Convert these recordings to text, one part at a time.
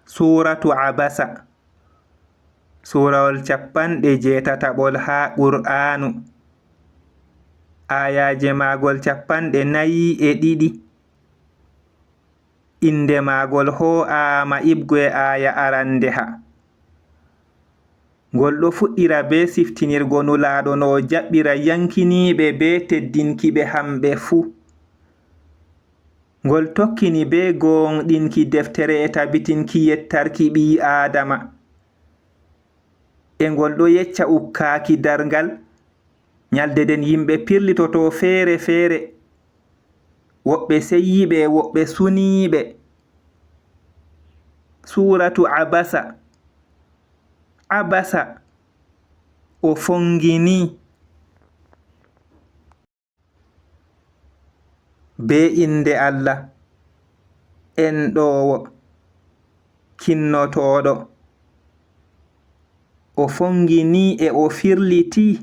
Suratu Abasa. Surawol 78 ha Qur'anu. Ayaje magol 42. Inde magol ho'ama ibgwe aya arande ha. Ngol ɗo fuɗɗira be siftinirgo nulaɗo no jaɓɓira yankiniɓe be teddinkiɓe hamɓe fuu. Ngol tokkini be gonɗinki deftere e tabitinki yettarki ɓi Adama. E ngol ɗo yecca ukkaki dargal nyalde den yimɓe pirlitoto fere fere, woɓɓe seyiɓe woɓɓe suniɓe. Suratu Abasa. Abasa o fongini. Be inde Allah enɗowo kinnotoɗo. O fongini e o firliti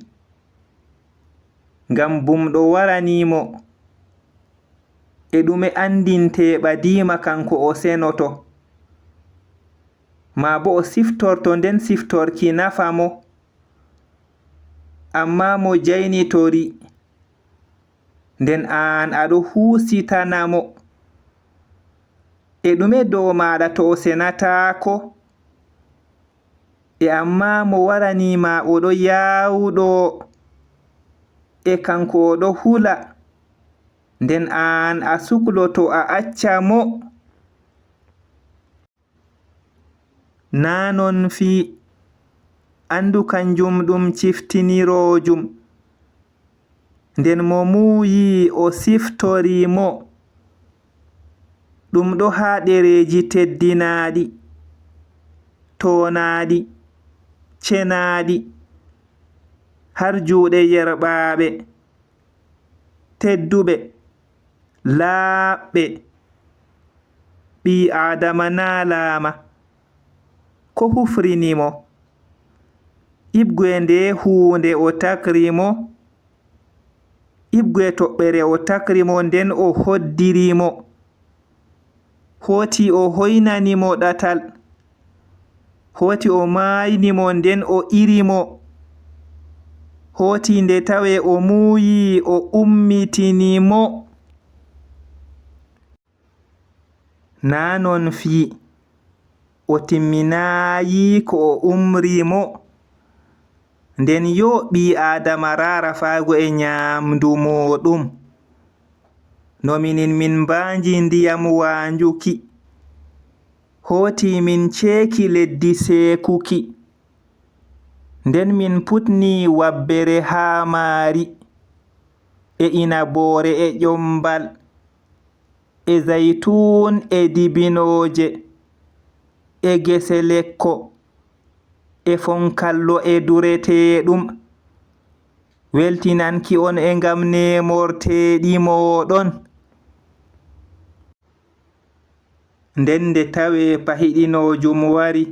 ngam bumɗo waranimo e ɗume andinte ɓadima kanko o senoto, ma bo o siftorto nden siftorki nafamo, amma mo jainitori nden an aɗo husitanamo e ɗume dow maɗa to o senatako, e amma mo waranima oɗo yawuɗo e kanko oɗo hula nden an a sukloto a acca mo. Nanon fi andu kanjum ɗum ciftinirojum nden mo muyi o siftori mo. Ɗum ɗo ha ɗereji teddinaɗi, tonaɗi, cenaɗi, har juuɗe yerɓaɓe tedduɓe laaɓɓe. Ɓi Adama na laama ko hufrinimo, ibgwe nde hunde o takrimo, ibgwe toɓɓere o takrimo nden o hoddirimo, hoti o hoynanimo ɗatal, hoti o maynimo nden o irimo, hoti nde tawe o muyi o ummitinimo. Nanon fi o timminayi ko o umrimo nden yo ɓi Adama rara fago e nyamdu moɗum no minin min mbanji ndiyam wanjuki, hoti min ceki leddi sekuki, nden min putni wabbere ha maari e inabore e ƴombal e zaitun e dibinoje e gese lekko e fonkallo e dureteɗum, weltinanki on e ngam nemorteɗi moɗon. Nden nde tawe pahiɗinojum wari,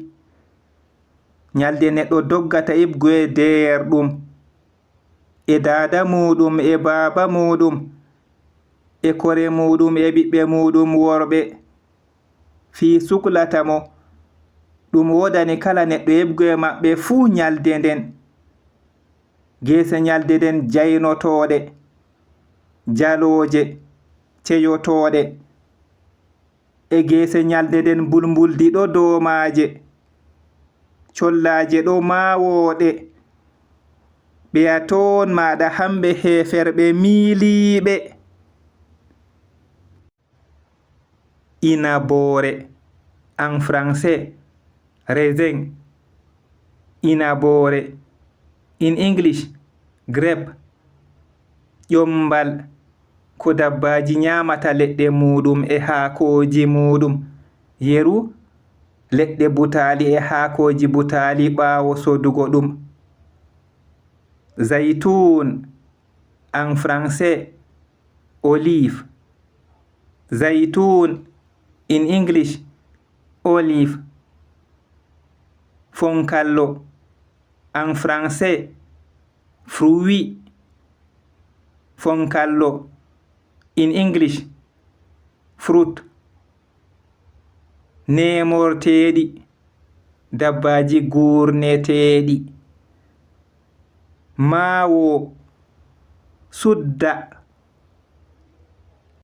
nyalde neɗɗo doggata ibgwe der ɗum e dada muɗum e baba muɗum e kore muɗum e ɓiɓɓe muɗum worɓe fi suklata mo. Ɗum wodani kala neɗɗo ibgwe maɓɓe fuu nyalde nden. Gese nyalde nden jainotoɗe, jaloje, ceyotoɗe, e gese nyalde nden bulbuldi ɗo dow maaje, collaje ɗo mawoɗe, ɓeya ton maɗa hamɓe heferɓe miliɓe. Inabore en français raisin, inabore in English grape. Ƴombal ko dabbaji nyamata leɗɗe muɗum e haakoji muɗum, yeru leɗɗe butali e haakoji butali ɓawo sodugo ɗum. Zaitun en français olive, zaitun in English olive. Fonkallo en français fruit, fonkallo in English fruit. nemorteeɗi, dabbaji gurneteeɗi. Maawo sudda